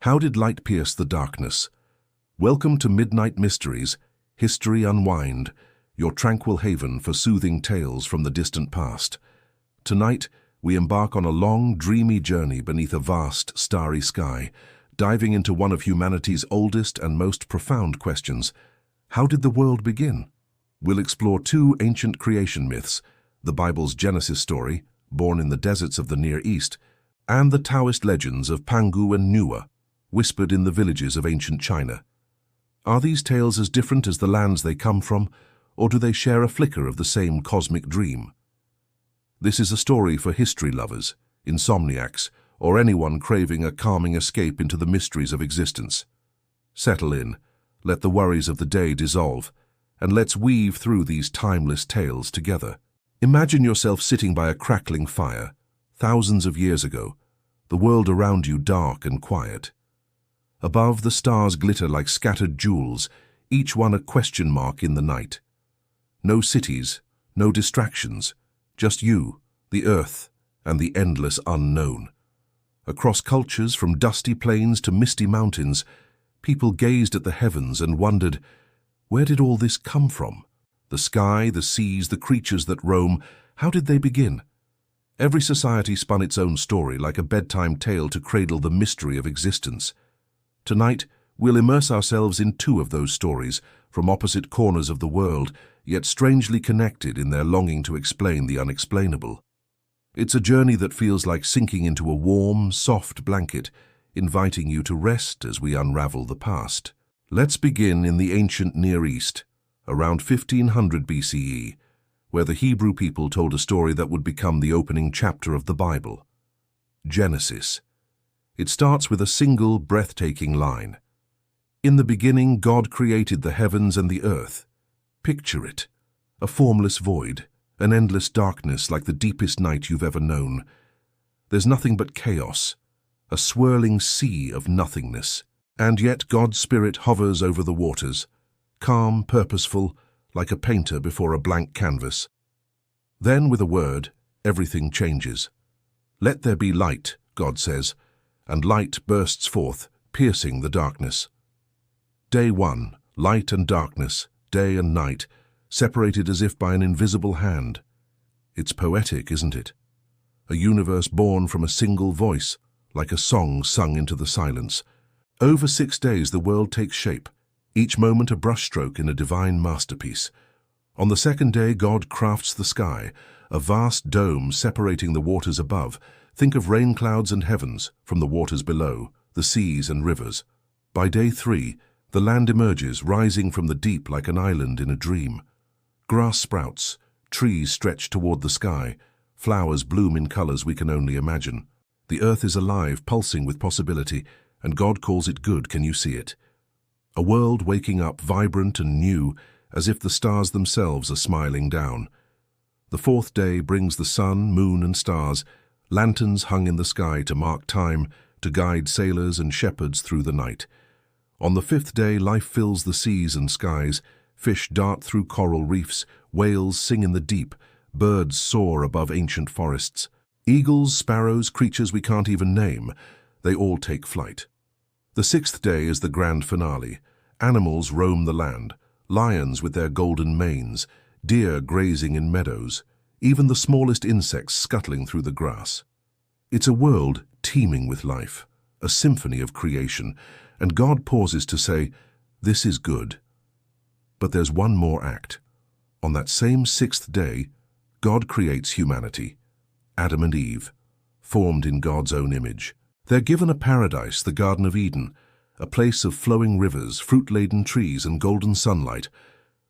How did light pierce the darkness? Welcome to Midnight Mysteries, History Unwind, your tranquil haven for soothing tales from the distant past. Tonight, we embark on a long, dreamy journey beneath a vast, starry sky, diving into one of humanity's oldest and most profound questions. How did the world begin? We'll explore two ancient creation myths, the Bible's Genesis story, born in the deserts of the Near East, and the Taoist legends of Pangu and Nuwa, whispered in the villages of ancient China. Are these tales as different as the lands they come from, or do they share a flicker of the same cosmic dream? This is a story for history lovers, insomniacs, or anyone craving a calming escape into the mysteries of existence. Settle in, let the worries of the day dissolve, and let's weave through these timeless tales together. Imagine yourself sitting by a crackling fire, thousands of years ago, the world around you dark and quiet. Above, the stars glitter like scattered jewels, each one a question mark in the night. No cities, no distractions, just you, the earth, and the endless unknown. Across cultures, from dusty plains to misty mountains, people gazed at the heavens and wondered, where did all this come from? The sky, the seas, the creatures that roam, how did they begin? Every society spun its own story like a bedtime tale to cradle the mystery of existence. Tonight, we'll immerse ourselves in two of those stories, from opposite corners of the world, yet strangely connected in their longing to explain the unexplainable. It's a journey that feels like sinking into a warm, soft blanket, inviting you to rest as we unravel the past. Let's begin in the ancient Near East, around 1500 BCE, where the Hebrew people told a story that would become the opening chapter of the Bible. Genesis. It starts with a single, breathtaking line. In the beginning, God created the heavens and the earth. Picture it, a formless void, an endless darkness like the deepest night you've ever known. There's nothing but chaos, a swirling sea of nothingness. And yet God's Spirit hovers over the waters, calm, purposeful, like a painter before a blank canvas. Then, with a word, everything changes. Let there be light, God says, and light bursts forth, piercing the darkness. Day one, light and darkness, day and night, separated as if by an invisible hand. It's poetic, isn't it? A universe born from a single voice, like a song sung into the silence. Over 6 days the world takes shape, each moment a brushstroke in a divine masterpiece. On the second day, God crafts the sky, a vast dome separating the waters above. Think of rain clouds and heavens from the waters below, the seas and rivers. By day 3, the land emerges, rising from the deep like an island in a dream. Grass sprouts, trees stretch toward the sky, flowers bloom in colors we can only imagine. The earth is alive, pulsing with possibility, and God calls it good. Can you see it? A world waking up, vibrant and new, as if the stars themselves are smiling down. The fourth day brings the sun, moon and stars, lanterns hung in the sky to mark time, to guide sailors and shepherds through the night. On the fifth day, life fills the seas and skies. Fish dart through coral reefs, whales sing in the deep, birds soar above ancient forests. Eagles, sparrows, creatures we can't even name, they all take flight. The sixth day is the grand finale. Animals roam the land, lions with their golden manes, deer grazing in meadows, even the smallest insects scuttling through the grass. It's a world teeming with life, a symphony of creation, and God pauses to say, "This is good." But there's one more act. On that same sixth day, God creates humanity, Adam and Eve, formed in God's own image. They're given a paradise, the Garden of Eden, a place of flowing rivers, fruit-laden trees, and golden sunlight.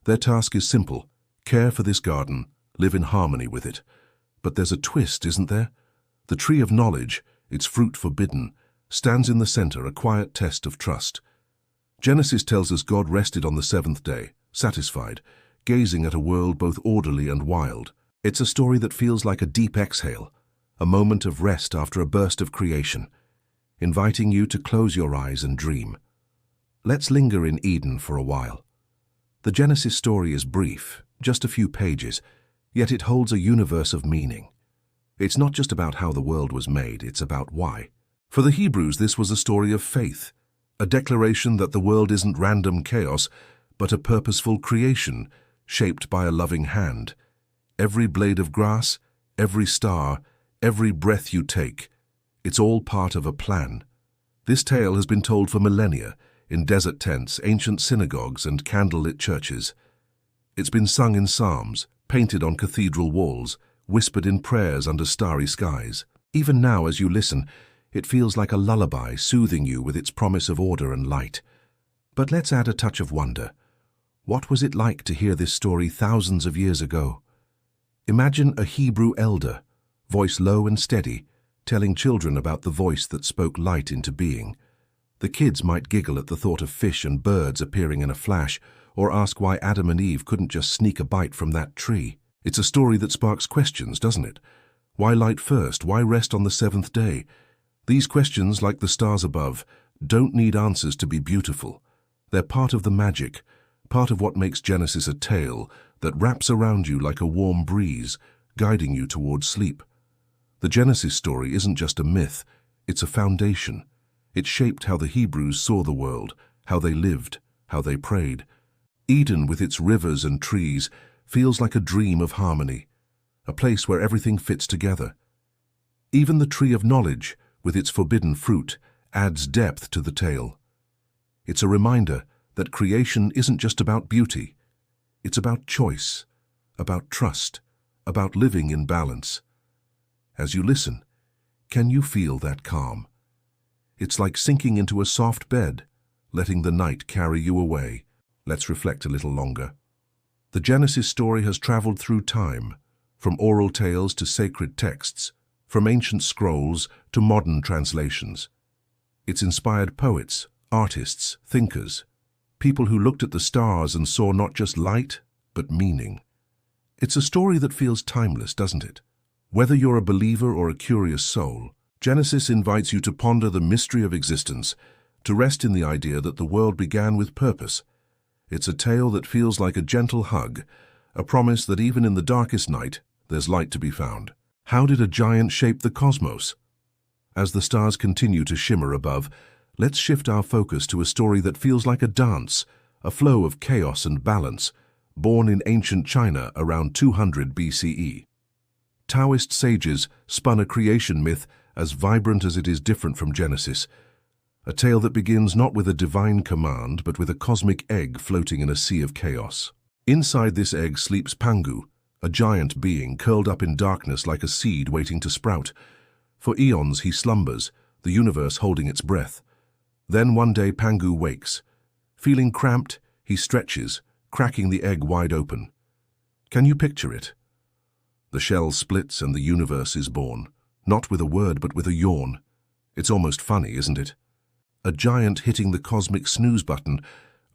Their task is simple: care for this garden, live in harmony with it. But there's a twist, isn't there? The tree of knowledge, its fruit forbidden, stands in the center, a quiet test of trust. Genesis tells us God rested on the seventh day, satisfied, gazing at a world both orderly and wild. It's a story that feels like a deep exhale, a moment of rest after a burst of creation, inviting you to close your eyes and dream. Let's linger in Eden for a while. The Genesis story is brief, just a few pages, yet it holds a universe of meaning. It's not just about how the world was made, it's about why. For the Hebrews, this was a story of faith, a declaration that the world isn't random chaos, but a purposeful creation shaped by a loving hand. Every blade of grass, every star, every breath you take, it's all part of a plan. This tale has been told for millennia, in desert tents, ancient synagogues, and candlelit churches. It's been sung in psalms, painted on cathedral walls, whispered in prayers under starry skies. Even now, as you listen, it feels like a lullaby soothing you with its promise of order and light. But let's add a touch of wonder. What was it like to hear this story thousands of years ago? Imagine a Hebrew elder, voice low and steady, telling children about the voice that spoke light into being. The kids might giggle at the thought of fish and birds appearing in a flash, or ask why Adam and Eve couldn't just sneak a bite from that tree. It's a story that sparks questions, doesn't it? Why light first? Why rest on the seventh day? These questions, like the stars above, don't need answers to be beautiful. They're part of the magic, part of what makes Genesis a tale that wraps around you like a warm breeze, guiding you towards sleep. The Genesis story isn't just a myth, it's a foundation. It shaped how the Hebrews saw the world, how they lived, how they prayed. Eden, with its rivers and trees, feels like a dream of harmony, a place where everything fits together. Even the tree of knowledge, with its forbidden fruit, adds depth to the tale. It's a reminder that creation isn't just about beauty. It's about choice, about trust, about living in balance. As you listen, can you feel that calm? It's like sinking into a soft bed, letting the night carry you away. Let's reflect a little longer. The Genesis story has traveled through time, from oral tales to sacred texts, from ancient scrolls to modern translations. It's inspired poets, artists, thinkers, people who looked at the stars and saw not just light, but meaning. It's a story that feels timeless, doesn't it? Whether you're a believer or a curious soul, Genesis invites you to ponder the mystery of existence, to rest in the idea that the world began with purpose. It's a tale that feels like a gentle hug, a promise that even in the darkest night, there's light to be found. How did a giant shape the cosmos? As the stars continue to shimmer above, let's shift our focus to a story that feels like a dance, a flow of chaos and balance, born in ancient China around 200 BCE. Taoist sages spun a creation myth as vibrant as it is different from Genesis, a tale that begins not with a divine command, but with a cosmic egg floating in a sea of chaos. Inside this egg sleeps Pangu, a giant being curled up in darkness like a seed waiting to sprout. For eons he slumbers, the universe holding its breath. Then one day Pangu wakes. Feeling cramped, he stretches, cracking the egg wide open. Can you picture it? The shell splits and the universe is born, not with a word but with a yawn. It's almost funny, isn't it? A giant hitting the cosmic snooze button,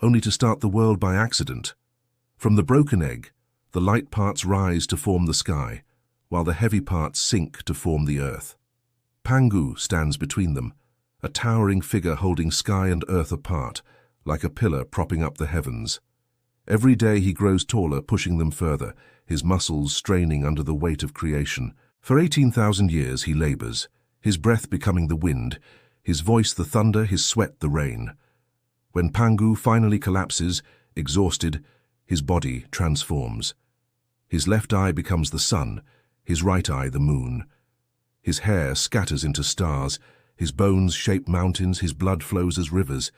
only to start the world by accident. From the broken egg, the light parts rise to form the sky, while the heavy parts sink to form the earth. Pangu stands between them, a towering figure holding sky and earth apart, like a pillar propping up the heavens. Every day he grows taller, pushing them further, his muscles straining under the weight of creation. For 18,000 years he labors, his breath becoming the wind, his voice the thunder, his sweat the rain. When Pangu finally collapses, exhausted, his body transforms. His left eye becomes the sun, his right eye the moon. His hair scatters into stars, his bones shape mountains, his blood flows as rivers.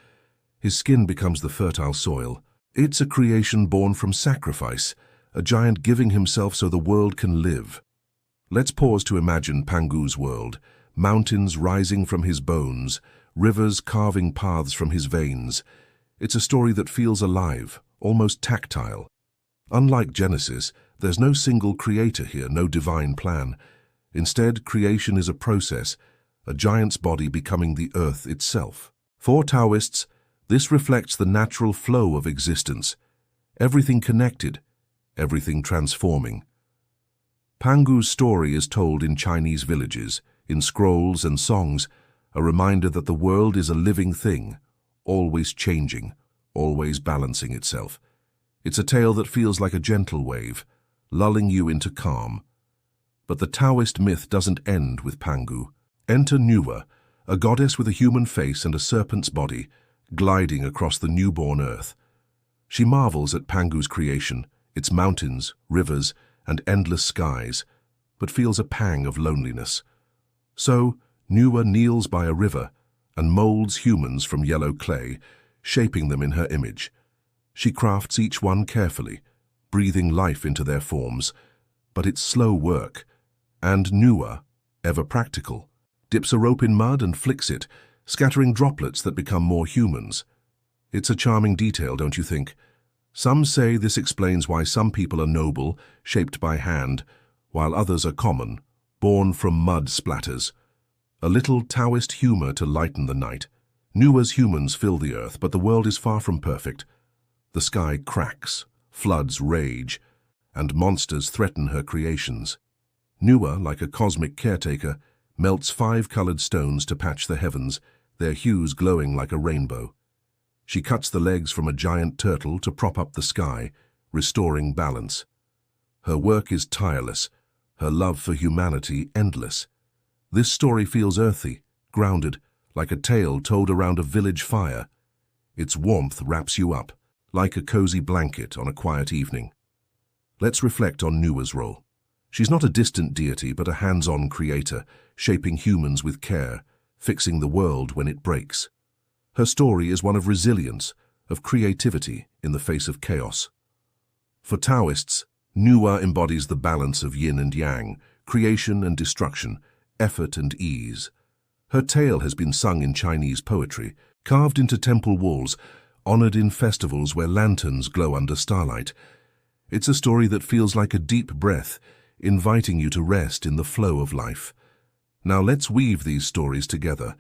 His skin becomes the fertile soil. It's a creation born from sacrifice, a giant giving himself so the world can live. Let's pause to imagine Pangu's world, mountains rising from his bones, rivers carving paths from his veins. It's a story that feels alive, almost tactile. Unlike Genesis, there's no single creator here, no divine plan. Instead, creation is a process, a giant's body becoming the earth itself. For Taoists, this reflects the natural flow of existence, everything connected, everything transforming. Pangu's story is told in Chinese villages, in scrolls and songs, a reminder that the world is a living thing, always changing, always balancing itself. It's a tale that feels like a gentle wave, lulling you into calm. But the Taoist myth doesn't end with Pangu. Enter Nuwa, a goddess with a human face and a serpent's body, gliding across the newborn earth. She marvels at Pangu's creation, its mountains, rivers, and endless skies, but feels a pang of loneliness. So, Nuwa kneels by a river and molds humans from yellow clay, shaping them in her image. She crafts each one carefully, breathing life into their forms, but it's slow work, and Nuwa, ever practical, dips a rope in mud and flicks it, scattering droplets that become more humans. It's a charming detail, don't you think? Some say this explains why some people are noble, shaped by hand, while others are common, born from mud splatters. A little Taoist humor to lighten the night. Nuwa's humans fill the earth, but the world is far from perfect. The sky cracks, floods rage, and monsters threaten her creations. Nuwa, like a cosmic caretaker, melts 5 colored stones to patch the heavens, their hues glowing like a rainbow. She cuts the legs from a giant turtle to prop up the sky, restoring balance. Her work is tireless, her love for humanity endless. This story feels earthy, grounded, like a tale told around a village fire. Its warmth wraps you up, like a cozy blanket on a quiet evening. Let's reflect on Nuwa's role. She's not a distant deity, but a hands-on creator, shaping humans with care, fixing the world when it breaks. Her story is one of resilience, of creativity in the face of chaos. For Taoists, Nuwa embodies the balance of yin and yang, creation and destruction, effort and ease. Her tale has been sung in Chinese poetry, carved into temple walls, honored in festivals where lanterns glow under starlight. It's a story that feels like a deep breath, inviting you to rest in the flow of life. Now let's weave these stories together,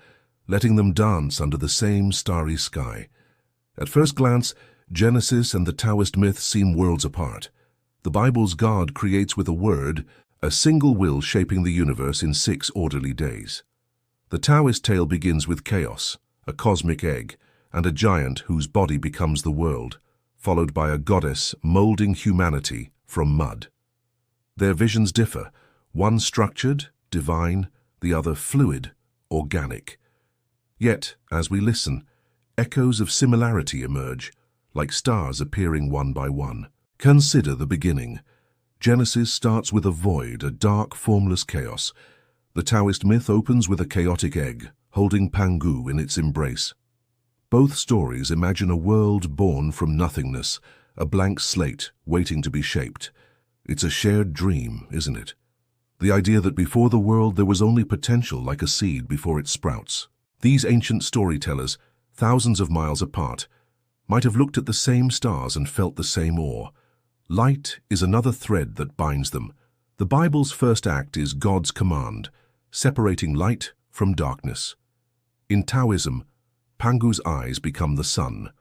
letting them dance under the same starry sky. At first glance, Genesis and the Taoist myths seem worlds apart. The Bible's God creates with a word, a single will shaping the universe in 6 orderly days. The Taoist tale begins with chaos, a cosmic egg, and a giant whose body becomes the world, followed by a goddess molding humanity from mud. Their visions differ, one structured, divine, the other fluid, organic. Yet, as we listen, echoes of similarity emerge, like stars appearing one by one. Consider the beginning. Genesis starts with a void, a dark, formless chaos. The Taoist myth opens with a chaotic egg, holding Pangu in its embrace. Both stories imagine a world born from nothingness, a blank slate waiting to be shaped. It's a shared dream, isn't it? The idea that before the world there was only potential like a seed before it sprouts. These ancient storytellers, thousands of miles apart, might have looked at the same stars and felt the same awe. Light is another thread that binds them. The Bible's first act is God's command, separating light from darkness. In Taoism, Pangu's eyes become the sun,